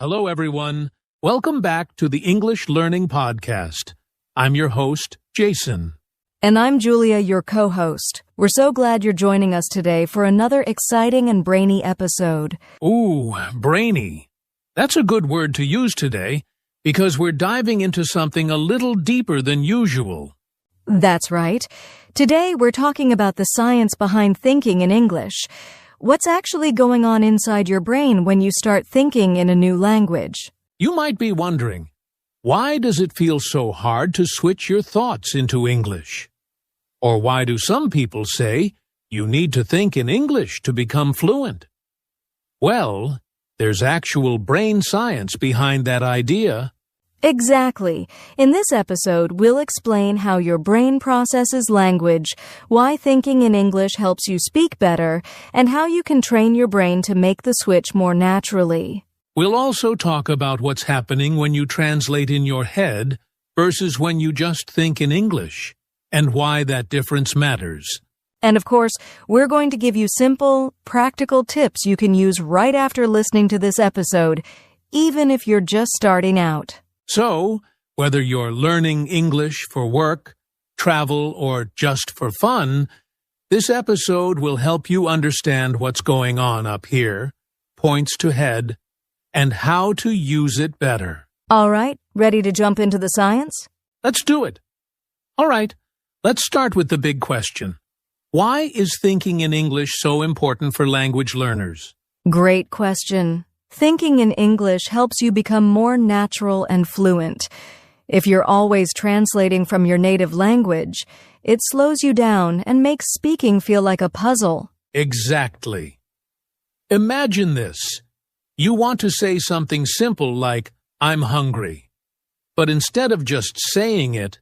Hello, everyone. Welcome back to the English Learning Podcast. I'm your host, Jason. And I'm Julia, your co-host. We're so glad you're joining us today for another exciting and brainy episode. Ooh, brainy. That's a good word to use today because we're diving into something a little deeper than usual. That's right. Today we're talking about the science behind thinking in English. What's actually going on inside your brain when you start thinking in a new language? You might be wondering, why does it feel so hard to switch your thoughts into English? Or why do some people say you need to think in English to become fluent? Well, there's actual brain science behind that idea. Exactly. In this episode, we'll explain how your brain processes language, why thinking in English helps you speak better, and how you can train your brain to make the switch more naturally. We'll also talk about what's happening when you translate in your head versus when you just think in English, and why that difference matters. And of course, we're going to give you simple, practical tips you can use right after listening to this episode, even if you're just starting out. So, whether you're learning English for work, travel, or just for fun, this episode will help you understand what's going on up here, points to head, and how to use it better. All right, ready to jump into the science? Let's do it. All right, let's start with the big question. Why is thinking in English so important for language learners? Great question. Thinking in English helps you become more natural and fluent. If you're always translating from your native language, it slows you down and makes speaking feel like a puzzle. Exactly. Imagine this. You want to say something simple like, I'm hungry. But instead of just saying it,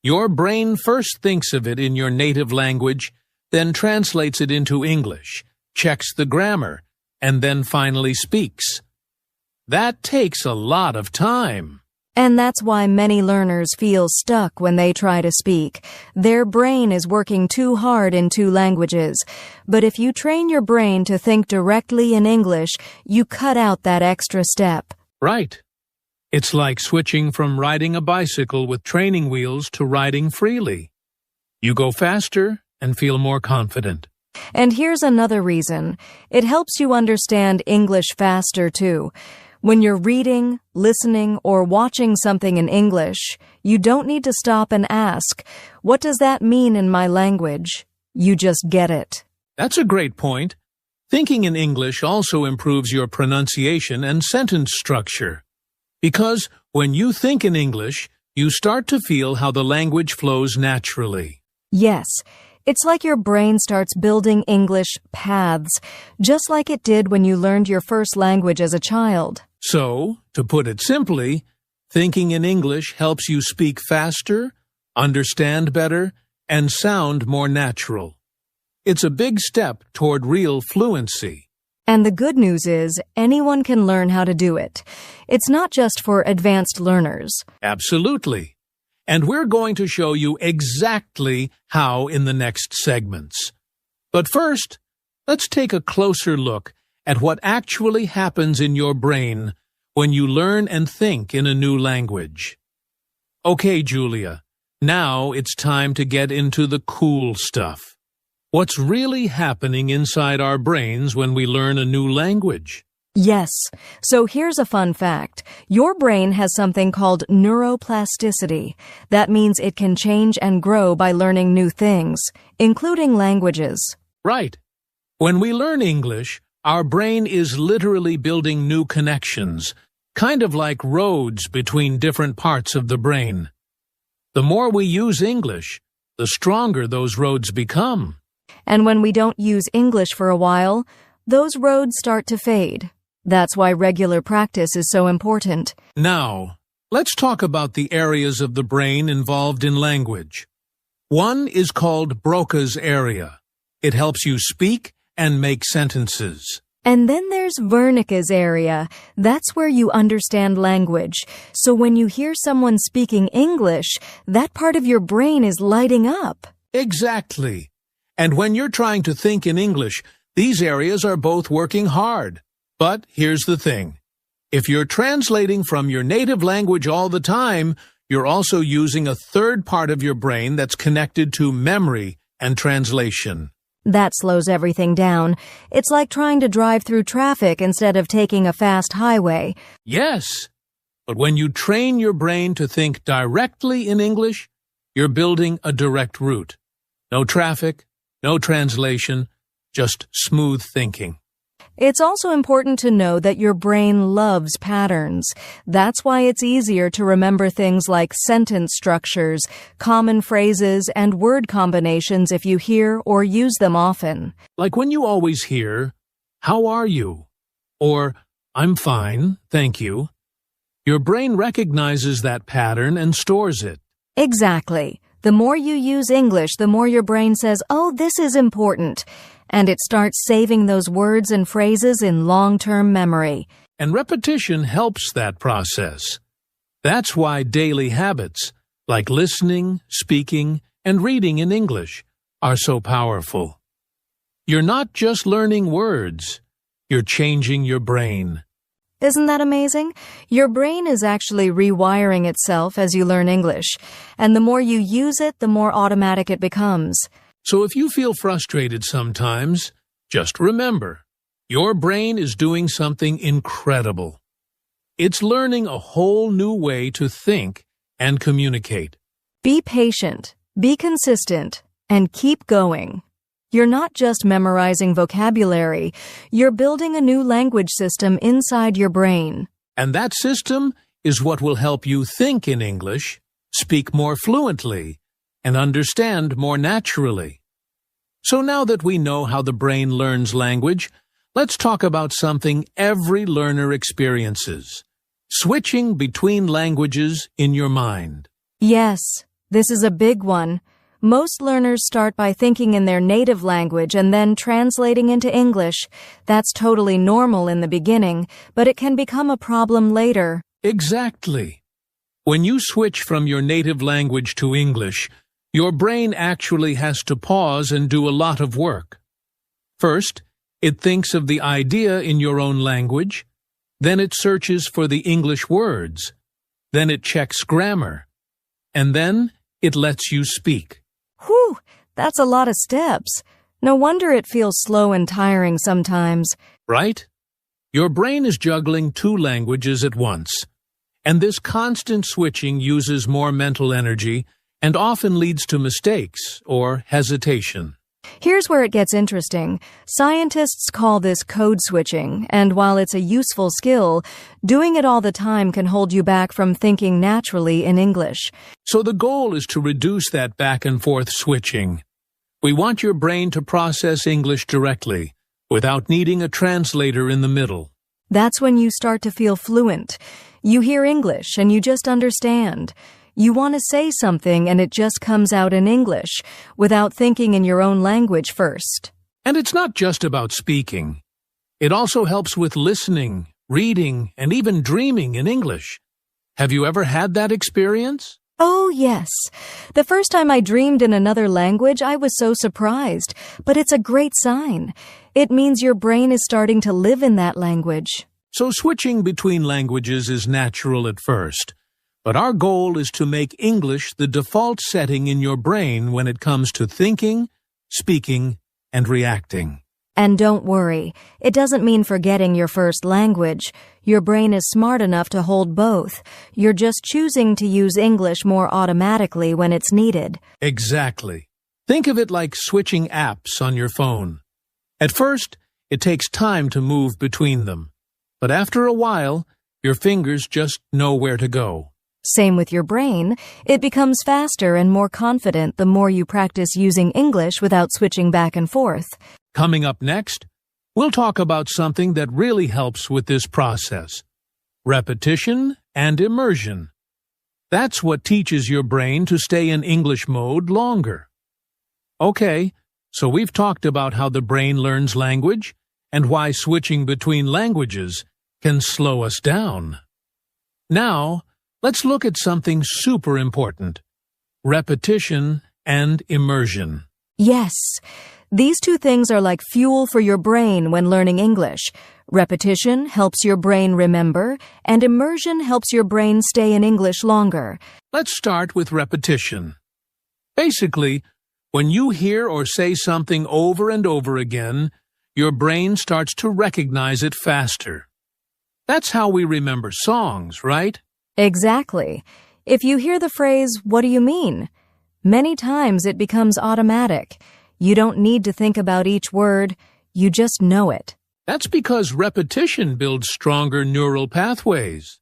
your brain first thinks of it in your native language, then translates it into English, checks the grammar, and then finally speaks. That takes a lot of time. And that's why many learners feel stuck when they try to speak. Their brain is working too hard in two languages. But if you train your brain to think directly in English, you cut out that extra step. Right. It's like switching from riding a bicycle with training wheels to riding freely. You go faster and feel more confident. And here's another reason. It helps you understand English faster, too. When you're reading, listening, or watching something in English, you don't need to stop and ask, what does that mean in my language? You just get it. That's a great point. Thinking in English also improves your pronunciation and sentence structure. Because when you think in English, you start to feel how the language flows naturally. Yes. It's like your brain starts building English paths, just like it did when you learned your first language as a child. So, to put it simply, thinking in English helps you speak faster, understand better, and sound more natural. It's a big step toward real fluency. And the good news is, anyone can learn how to do it. It's not just for advanced learners. Absolutely. And we're going to show you exactly how in the next segments. But first, let's take a closer look at what actually happens in your brain when you learn and think in a new language. Okay, Julia, now it's time to get into the cool stuff. What's really happening inside our brains when we learn a new language? Yes. So here's a fun fact. Your brain has something called neuroplasticity. That means it can change and grow by learning new things, including languages. Right. When we learn English, our brain is literally building new connections, kind of like roads between different parts of the brain. The more we use English, the stronger those roads become. And when we don't use English for a while, those roads start to fade. That's why regular practice is so important. Now, let's talk about the areas of the brain involved in language. One is called Broca's area. It helps you speak and make sentences. And then there's Wernicke's area. That's where you understand language. So when you hear someone speaking English, that part of your brain is lighting up. Exactly. And when you're trying to think in English, these areas are both working hard. But here's the thing. If you're translating from your native language all the time, you're also using a third part of your brain that's connected to memory and translation. That slows everything down. It's like trying to drive through traffic instead of taking a fast highway. Yes, but when you train your brain to think directly in English, you're building a direct route. No traffic, no translation, just smooth thinking. It's also important to know that your brain loves patterns. That's why it's easier to remember things like sentence structures, common phrases, and word combinations if you hear or use them often. Like when you always hear, "How are you?" or "I'm fine, thank you." Your brain recognizes that pattern and stores it. Exactly. The more you use English, the more your brain says, "Oh, this is important." And it starts saving those words and phrases in long-term memory. And repetition helps that process. That's why daily habits, like listening, speaking, and reading in English, are so powerful. You're not just learning words, you're changing your brain. Isn't that amazing? Your brain is actually rewiring itself as you learn English, and the more you use it, the more automatic it becomes. So if you feel frustrated sometimes, just remember, your brain is doing something incredible. It's learning a whole new way to think and communicate. Be patient, be consistent, and keep going. You're not just memorizing vocabulary, you're building a new language system inside your brain. And that system is what will help you think in English, speak more fluently, and understand more naturally. So now that we know how the brain learns language, let's talk about something every learner experiences: switching between languages in your mind. Yes, this is a big one. Most learners start by thinking in their native language and then translating into English. That's totally normal in the beginning, but it can become a problem later. Exactly. When you switch from your native language to English, your brain actually has to pause and do a lot of work. First, it thinks of the idea in your own language, then it searches for the English words, then it checks grammar, and then it lets you speak. Whew, that's a lot of steps. No wonder it feels slow and tiring sometimes. Right? Your brain is juggling two languages at once, and this constant switching uses more mental energy and often leads to mistakes or hesitation. Here's where it gets interesting. Scientists call this code switching, and while it's a useful skill, doing it all the time can hold you back from thinking naturally in English. So the goal is to reduce that back and forth switching. We want your brain to process English directly, without needing a translator in the middle. That's when you start to feel fluent. You hear English and you just understand. You want to say something and it just comes out in English, without thinking in your own language first. And it's not just about speaking. It also helps with listening, reading, and even dreaming in English. Have you ever had that experience? Oh, yes. The first time I dreamed in another language, I was so surprised. But it's a great sign. It means your brain is starting to live in that language. So switching between languages is natural at first. But our goal is to make English the default setting in your brain when it comes to thinking, speaking, and reacting. And don't worry, it doesn't mean forgetting your first language. Your brain is smart enough to hold both. You're just choosing to use English more automatically when it's needed. Exactly. Think of it like switching apps on your phone. At first, it takes time to move between them. But after a while, your fingers just know where to go. Same with your brain. It becomes faster and more confident the more you practice using English without switching back and forth. Coming up next, we'll talk about something that really helps with this process: repetition and immersion. That's what teaches your brain to stay in English mode longer. Okay, so we've talked about how the brain learns language and why switching between languages can slow us down. Now, let's look at something super important: repetition and immersion. Yes, these two things are like fuel for your brain when learning English. Repetition helps your brain remember, and immersion helps your brain stay in English longer. Let's start with repetition. Basically, when you hear or say something over and over again, your brain starts to recognize it faster. That's how we remember songs, right? Exactly. If you hear the phrase, "What do you mean?" many times it becomes automatic. You don't need to think about each word, you just know it. That's because repetition builds stronger neural pathways.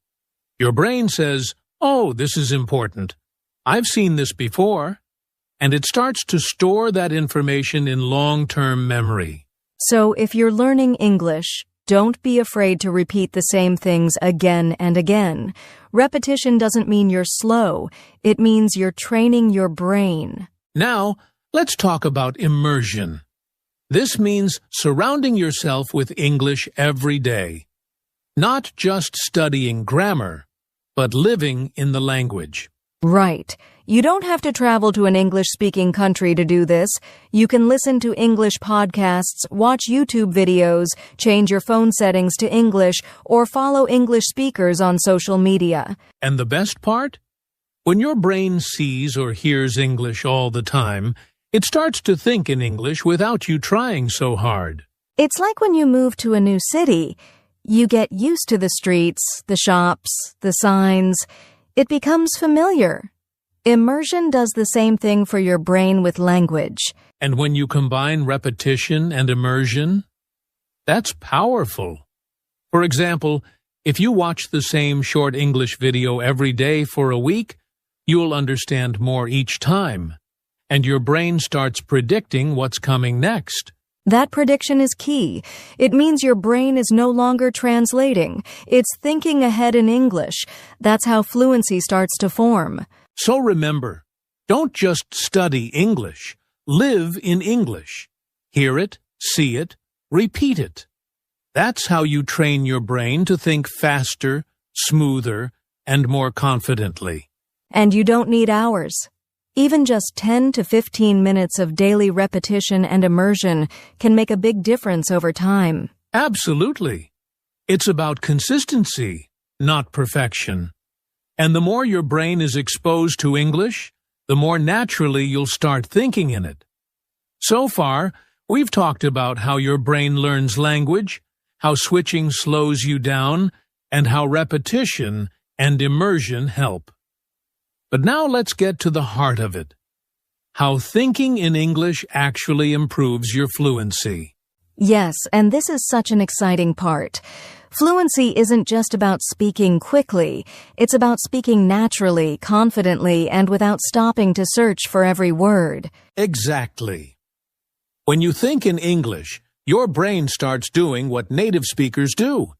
Your brain says, "Oh, this is important. I've seen this before." And it starts to store that information in long-term memory. So if you're learning English, don't be afraid to repeat the same things again and again. Repetition doesn't mean you're slow. It means you're training your brain. Now, let's talk about immersion. This means surrounding yourself with English every day. Not just studying grammar, but living in the language. Right. You don't have to travel to an English-speaking country to do this. You can listen to English podcasts, watch YouTube videos, change your phone settings to English, or follow English speakers on social media. And the best part? When your brain sees or hears English all the time, it starts to think in English without you trying so hard. It's like when you move to a new city. You get used to the streets, the shops, the signs. It becomes familiar. Immersion does the same thing for your brain with language. And when you combine repetition and immersion, that's powerful. For example, if you watch the same short English video every day for a week, you'll understand more each time, and your brain starts predicting what's coming next. That prediction is key. It means your brain is no longer translating. It's thinking ahead in English. That's how fluency starts to form. So remember, don't just study English. Live in English. Hear it, see it, repeat it. That's how you train your brain to think faster, smoother, and more confidently. And you don't need hours. Even just 10 to 15 minutes of daily repetition and immersion can make a big difference over time. Absolutely. It's about consistency, not perfection. And the more your brain is exposed to English, the more naturally you'll start thinking in it. So far, we've talked about how your brain learns language, how switching slows you down, and how repetition and immersion help. But now let's get to the heart of it. How thinking in English actually improves your fluency. Yes, and this is such an exciting part. Fluency isn't just about speaking quickly. It's about speaking naturally, confidently, and without stopping to search for every word. Exactly. When you think in English, your brain starts doing what native speakers do.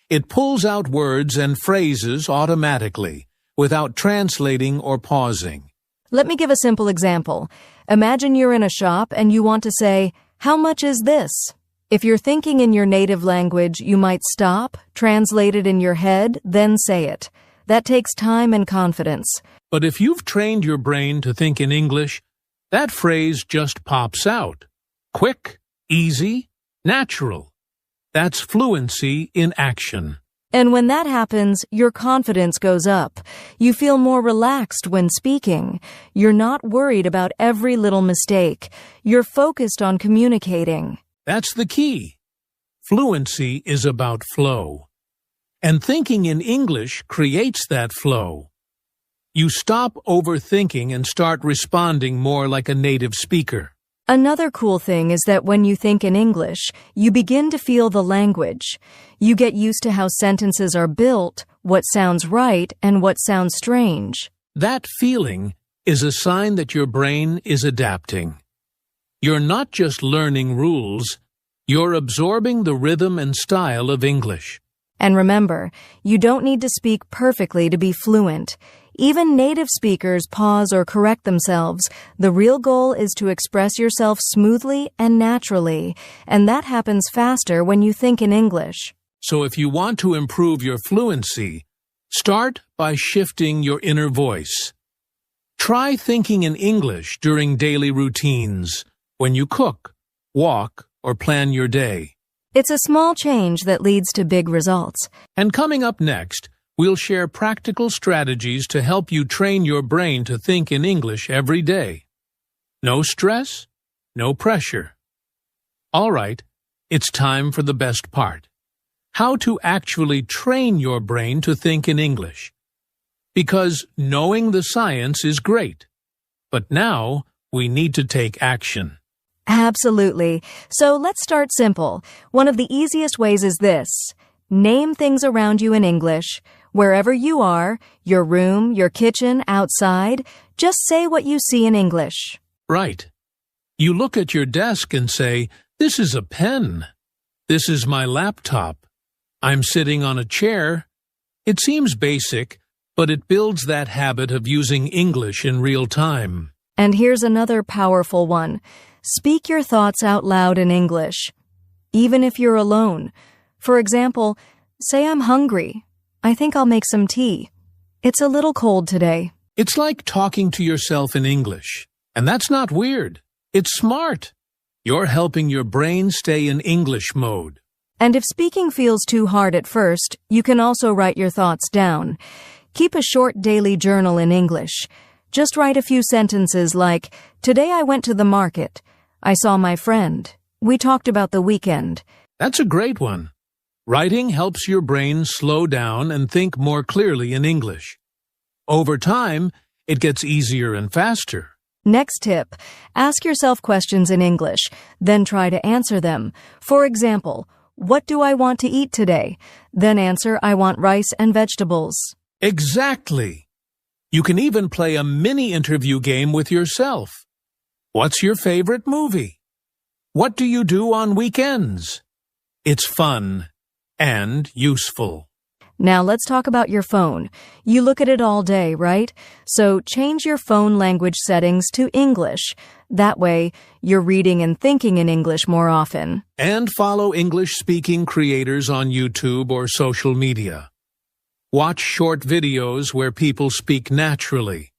It pulls out words and phrases automatically, without translating or pausing. Let me give a simple example. Imagine you're in a shop and you want to say, "How much is this?" If you're thinking in your native language, you might stop, translate it in your head, then say it. That takes time and confidence. But if you've trained your brain to think in English, that phrase just pops out. Quick, easy, natural. That's fluency in action. And when that happens, your confidence goes up. You feel more relaxed when speaking. You're not worried about every little mistake. You're focused on communicating. That's the key. Fluency is about flow. And thinking in English creates that flow. You stop overthinking and start responding more like a native speaker. Another cool thing is that when you think in English, you begin to feel the language. You get used to how sentences are built, what sounds right, and what sounds strange. That feeling is a sign that your brain is adapting. You're not just learning rules, you're absorbing the rhythm and style of English. And remember, you don't need to speak perfectly to be fluent. Even native speakers pause or correct themselves. The real goal is to express yourself smoothly and naturally, and that happens faster when you think in English. So if you want to improve your fluency, start by shifting your inner voice. Try thinking in English during daily routines, when you cook, walk, or plan your day. It's a small change that leads to big results. And coming up next, we'll share practical strategies to help you train your brain to think in English every day. No stress, no pressure. All right, it's time for the best part. How to actually train your brain to think in English. Because knowing the science is great, but now we need to take action. Absolutely. So let's start simple. One of the easiest ways is this. Name things around you in English. Wherever you are, your room, your kitchen, outside, just say what you see in English. Right. You look at your desk and say, "This is a pen. This is my laptop. I'm sitting on a chair." It seems basic, but it builds that habit of using English in real time. And here's another powerful one. Speak your thoughts out loud in English, even if you're alone. For example, say I'm hungry. I think I'll make some tea. It's a little cold today. It's like talking to yourself in English. And that's not weird. It's smart. You're helping your brain stay in English mode. And if speaking feels too hard at first, you can also write your thoughts down. Keep a short daily journal in English. Just write a few sentences like, "Today I went to the market. I saw my friend. We talked about the weekend." That's a great one. Writing helps your brain slow down and think more clearly in English. Over time, it gets easier and faster. Next tip, ask yourself questions in English, then try to answer them. For example, what do I want to eat today? Then answer, I want rice and vegetables. Exactly. You can even play a mini interview game with yourself. What's your favorite movie? What do you do on weekends? It's fun and useful. Now let's talk about your phone. You look at it all day, right? So change your phone language settings to English. That way, you're reading and thinking in English more often. And follow English-speaking creators on YouTube or social media. Watch short videos where people speak naturally.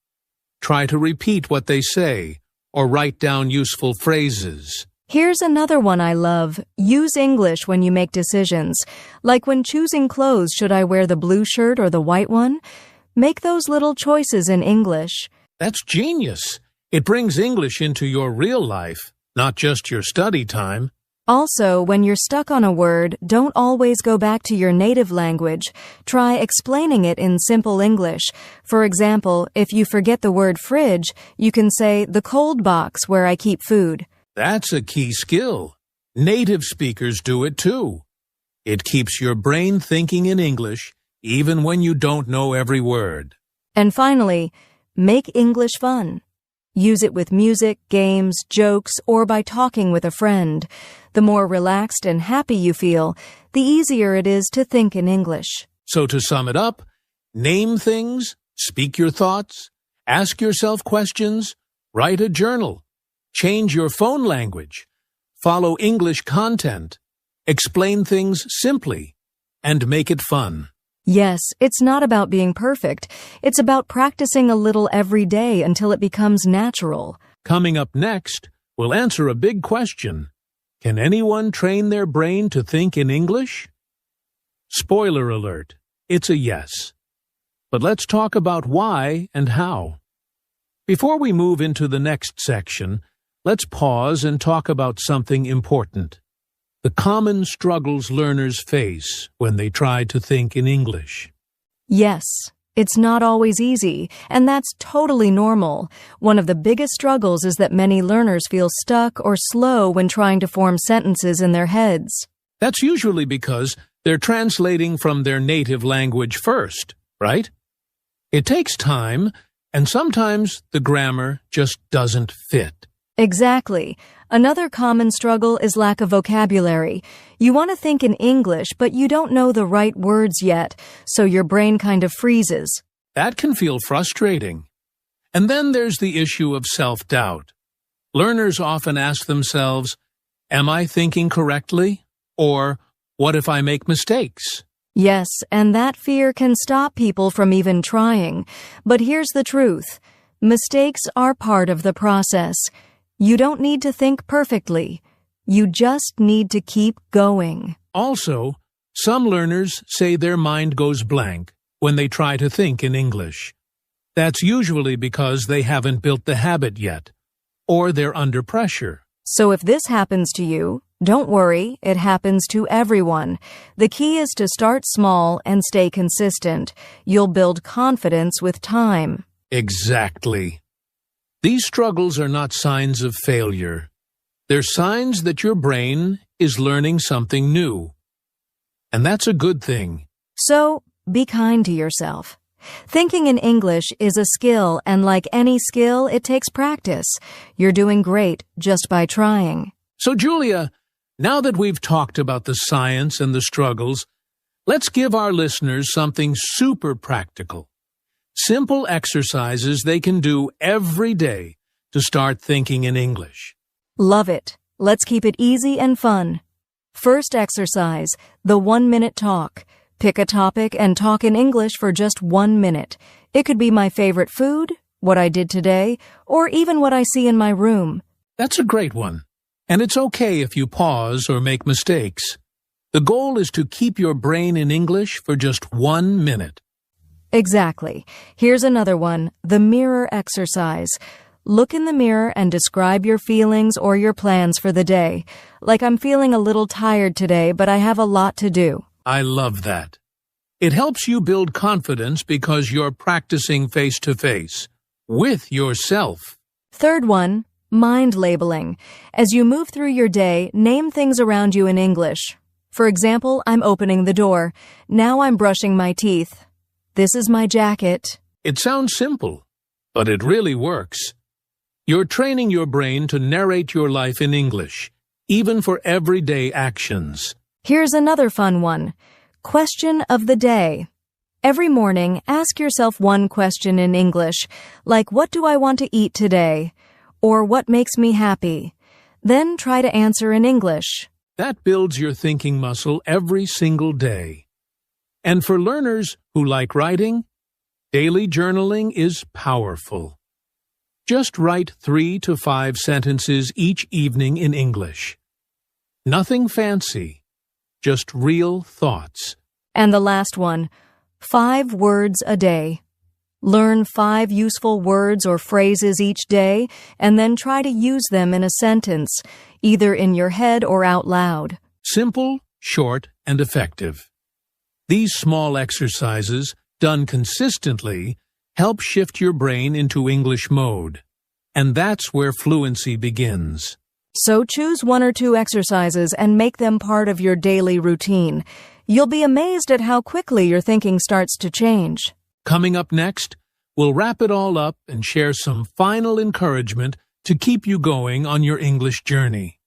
Try to repeat what they say or write down useful phrases. Here's another one I love. Use English when you make decisions. Like when choosing clothes, should I wear the blue shirt or the white one? Make those little choices in English. That's genius. It brings English into your real life, not just your study time. Also, when you're stuck on a word, don't always go back to your native language. Try explaining it in simple English. For example, if you forget the word fridge, you can say the cold box where I keep food. That's a key skill. Native speakers do it too. It keeps your brain thinking in English, even when you don't know every word. And finally, make English fun. Use it with music, games, jokes, or by talking with a friend. The more relaxed and happy you feel, the easier it is to think in English. So to sum it up, name things, speak your thoughts, ask yourself questions, write a journal, change your phone language, follow English content, explain things simply, and make it fun. Yes, it's not about being perfect. It's about practicing a little every day until it becomes natural. Coming up next, we'll answer a big question. Can anyone train their brain to think in English? Spoiler alert, it's a yes. But let's talk about why and how. Before we move into the next section, let's pause and talk about something important. The common struggles learners face when they try to think in English. Yes, it's not always easy, and that's totally normal. One of the biggest struggles is that many learners feel stuck or slow when trying to form sentences in their heads. That's usually because they're translating from their native language first, right? It takes time, and sometimes the grammar just doesn't fit. Exactly. Another common struggle is lack of vocabulary. You want to think in English, but you don't know the right words yet, so your brain kind of freezes. That can feel frustrating. And then there's the issue of self-doubt. Learners often ask themselves, am I thinking correctly? Or, what if I make mistakes? Yes, and that fear can stop people from even trying. But here's the truth. Mistakes are part of the process. You don't need to think perfectly. You just need to keep going. Also, some learners say their mind goes blank when they try to think in English. That's usually because they haven't built the habit yet, or they're under pressure. So if this happens to you, don't worry, it happens to everyone. The key is to start small and stay consistent. You'll build confidence with time. Exactly. These struggles are not signs of failure. They're signs that your brain is learning something new. And that's a good thing. So, be kind to yourself. Thinking in English is a skill, and like any skill, it takes practice. You're doing great just by trying. So, Julia, now that we've talked about the science and the struggles, let's give our listeners something super practical. Simple exercises they can do every day to start thinking in English. Love it. Let's keep it easy and fun. First exercise, the 1-minute talk. Pick a topic and talk in English for just 1 minute. It could be my favorite food, what I did today, or even what I see in my room. That's a great one. And it's okay if you pause or make mistakes. The goal is to keep your brain in English for just 1 minute. Exactly. Here's another one, the mirror exercise. Look in the mirror and describe your feelings or your plans for the day. Like, I'm feeling a little tired today, but I have a lot to do. I love that. It helps you build confidence because you're practicing face-to-face with yourself. Third one, mind labeling. As you move through your day, name things around you in English. For example, I'm opening the door. Now I'm brushing my teeth. This is my jacket. It sounds simple, but it really works. You're training your brain to narrate your life in English, even for everyday actions. Here's another fun one. Question of the day. Every morning, ask yourself one question in English, like, what do I want to eat today? Or what makes me happy? Then try to answer in English. That builds your thinking muscle every single day. And for learners who like writing, daily journaling is powerful. Just write 3 to 5 sentences each evening in English. Nothing fancy. Just real thoughts. And the last one, 5 words a day. Learn 5 useful words or phrases each day, and then try to use them in a sentence, either in your head or out loud. Simple, short, and effective. These small exercises, done consistently, help shift your brain into English mode. And that's where fluency begins. So choose 1 or 2 exercises and make them part of your daily routine. You'll be amazed at how quickly your thinking starts to change. Coming up next, we'll wrap it all up and share some final encouragement to keep you going on your English journey.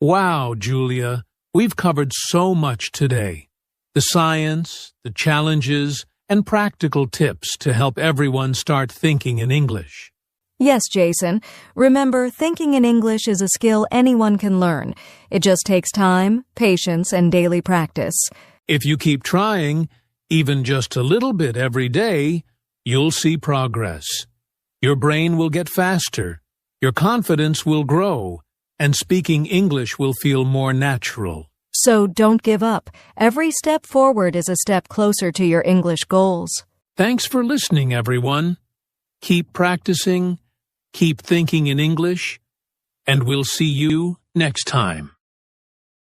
Wow, Julia, we've covered so much today. The science, the challenges, and practical tips to help everyone start thinking in English. Yes, Jason. Remember, thinking in English is a skill anyone can learn. It just takes time, patience, and daily practice. If you keep trying, even just a little bit every day, you'll see progress. Your brain will get faster, your confidence will grow, and speaking English will feel more natural. So don't give up. Every step forward is a step closer to your English goals. Thanks for listening, everyone. Keep practicing, keep thinking in English, and we'll see you next time.